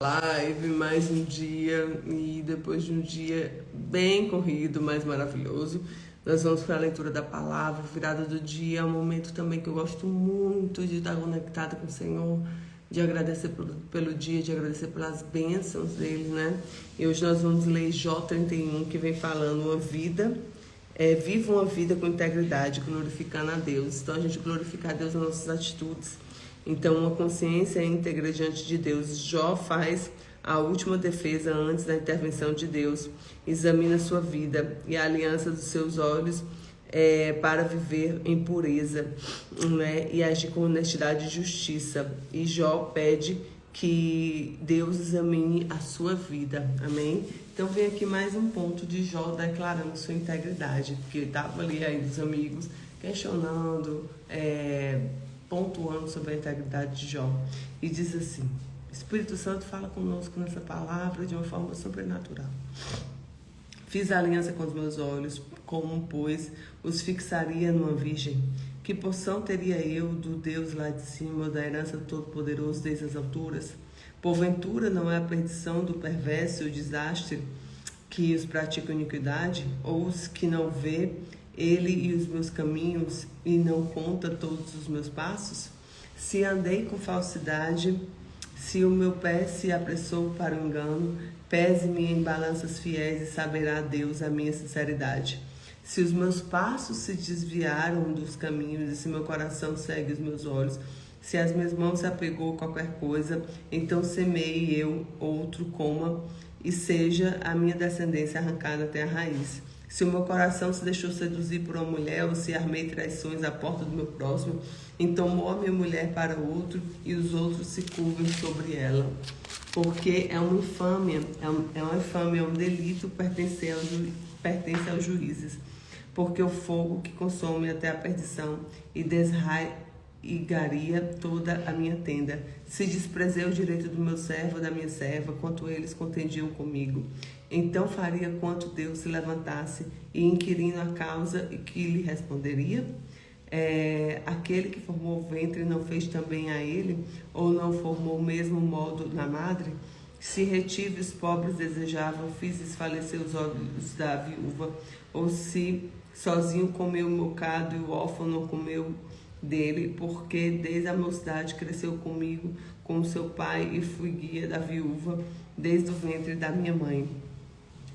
Live, mais um dia, e depois de um dia bem corrido, mas maravilhoso, nós vamos para a leitura da palavra. Virada do dia é um momento também que eu gosto muito de estar conectada com o Senhor, de agradecer pelo dia, de agradecer pelas bênçãos dele, né? E hoje nós vamos ler Jó 31, que vem falando viva uma vida com integridade, glorificando a Deus. Então a gente glorifica a Deus nas nossas atitudes. Então, uma consciência íntegra diante de Deus. Jó faz a última defesa antes da intervenção de Deus. Examina a sua vida e a aliança dos seus olhos para viver em pureza, né? E agir com honestidade e justiça. E Jó pede que Deus examine a sua vida. Amém? Então, vem aqui mais um ponto de Jó declarando sua integridade. Porque estava ali aí os amigos questionando, pontuando sobre a integridade de Jó. E diz assim: o Espírito Santo fala conosco nessa palavra de uma forma sobrenatural. Fiz aliança com os meus olhos, como, pois, os fixaria numa virgem? Que porção teria eu do Deus lá de cima, ou da herança do Todo-Poderoso desde as alturas? Porventura não é a perdição do perverso e o desastre que os praticam iniquidade? Ou os que não vê ele e os meus caminhos, e não conta todos os meus passos? Se andei com falsidade, se o meu pé se apressou para o engano, pese-me em balanças fiéis e saberá Deus a minha sinceridade. Se os meus passos se desviaram dos caminhos, e se meu coração segue os meus olhos, se as minhas mãos se apegou a qualquer coisa, então semeie eu, outro coma, e seja a minha descendência arrancada até a raiz. Se o meu coração se deixou seduzir por uma mulher, ou se armei traições à porta do meu próximo, então morre minha mulher para outro, e os outros se curvem sobre ela. Porque é uma infâmia, é um delito, pertence aos juízes. Porque o fogo que consome até a perdição e desraigaria toda a minha tenda. Se desprezei o direito do meu servo, da minha serva, quanto eles contendiam comigo, então faria quanto Deus se levantasse e inquirindo a causa e que lhe responderia? Aquele que formou o ventre não fez também a ele? Ou não formou o mesmo modo na madre? Se retive os pobres desejavam, fiz desfalecer os olhos da viúva, ou se sozinho comeu o bocado e o órfão não comeu dele, porque desde a mocidade cresceu comigo com seu pai e fui guia da viúva desde o ventre da minha mãe.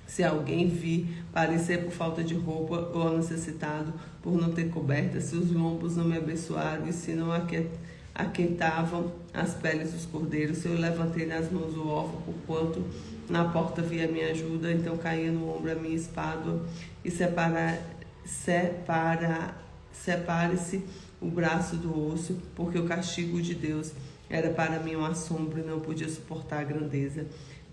Se alguém vir parecer por falta de roupa ou necessitado por não ter coberta, se os lombos não me abençoaram e se não aquentavam as peles dos cordeiros, se eu levantei nas mãos o órfão, porquanto na porta vi a minha ajuda, então caía no ombro a minha espádua e separe-se o braço do osso, porque o castigo de Deus era para mim um assombro e não podia suportar a grandeza.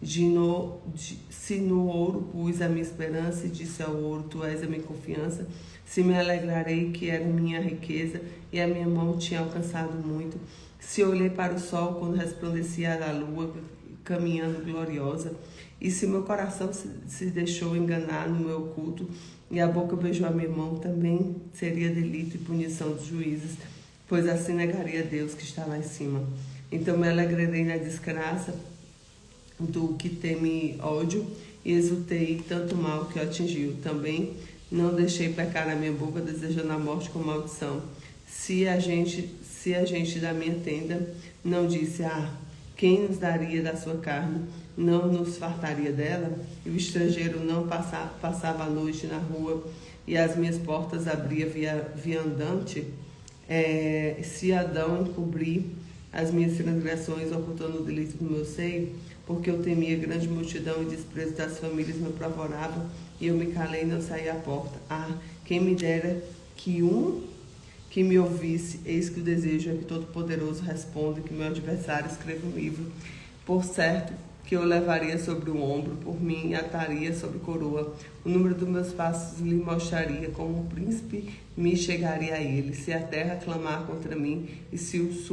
Se no ouro pus a minha esperança e disse ao ouro, tu és a minha confiança, se me alegrarei que era minha riqueza e a minha mão tinha alcançado muito, se olhei para o sol quando resplandecia a lua caminhando gloriosa, e se meu coração se deixou enganar no meu culto e a boca beijou a minha mão, também seria delito e punição dos juízes, pois assim negaria Deus que está lá em cima. Então me alegrarei na desgraça do que teme ódio, e exultei tanto mal que o atingiu. Também não deixei pecar a minha boca, desejando a morte com maldição. Se a gente da minha tenda não disse, quem nos daria da sua carne, não nos fartaria dela? E o estrangeiro não passava a noite na rua, e as minhas portas abria viandante? Se Adão encobri as minhas transgressões, ocultando o delito do meu seio, porque eu temia grande multidão e desprezo das famílias me apavorava, e eu me calei e não saí à porta. Quem me dera que me ouvisse, eis que o desejo é que Todo-Poderoso responda, que meu adversário escreva um livro. Por certo que eu levaria sobre o ombro, por mim ataria sobre coroa. O número dos meus passos lhe mostraria, como um príncipe me chegaria a ele. Se a terra clamar contra mim, e se os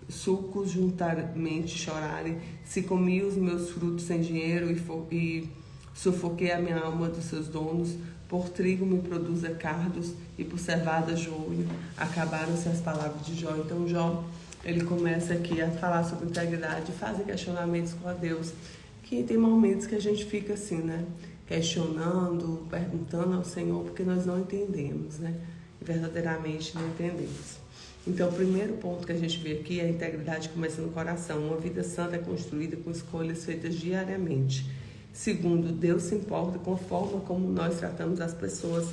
sulcos juntamente chorarem, se comi os meus frutos sem dinheiro e sufoquei a minha alma dos seus donos, por trigo me produza cardos e por cevada joio. Acabaram-se as palavras de Jó. Então Jó ele começa aqui a falar sobre integridade, fazer questionamentos com a Deus, que tem momentos que a gente fica assim, né? Questionando, perguntando ao Senhor, porque nós não entendemos, né? Verdadeiramente não entendemos. Então, o primeiro ponto que a gente vê aqui é a integridade começa no coração. Uma vida santa é construída com escolhas feitas diariamente. Segundo, Deus se importa com a forma como nós tratamos as pessoas.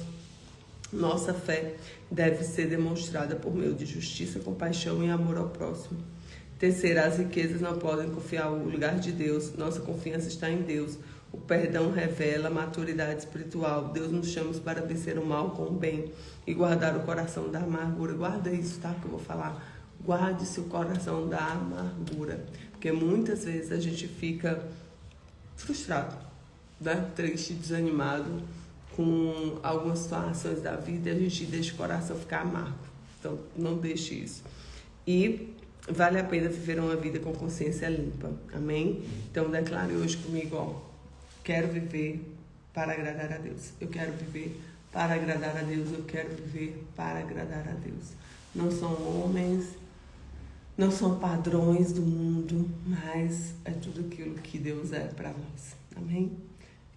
Nossa fé deve ser demonstrada por meio de justiça, compaixão e amor ao próximo. Terceiro, as riquezas não podem confiar o lugar de Deus. Nossa confiança está em Deus. O perdão revela a maturidade espiritual. Deus nos chama para vencer o mal com o bem e guardar o coração da amargura. Guarda isso, tá? Que eu vou falar. Guarde-se o coração da amargura. Porque muitas vezes a gente fica frustrado, né? Triste, desanimado com algumas situações da vida e a gente deixa o coração ficar amargo. Então, não deixe isso. E vale a pena viver uma vida com consciência limpa. Amém? Então, declare hoje comigo, ó. Quero viver para agradar a Deus. Eu quero viver para agradar a Deus. Eu quero viver para agradar a Deus. Não são homens, não são padrões do mundo, mas é tudo aquilo que Deus é para nós. Amém?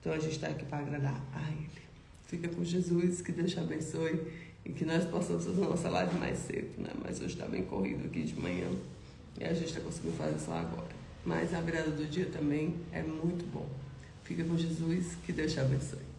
Então a gente está aqui para agradar a Ele. Fica com Jesus, que Deus te abençoe e que nós possamos fazer a nossa live mais cedo, né? Mas hoje está bem corrido aqui de manhã e a gente está conseguindo fazer só agora. Mas a virada do dia também é muito bom. Fica com Jesus, que Deus te abençoe.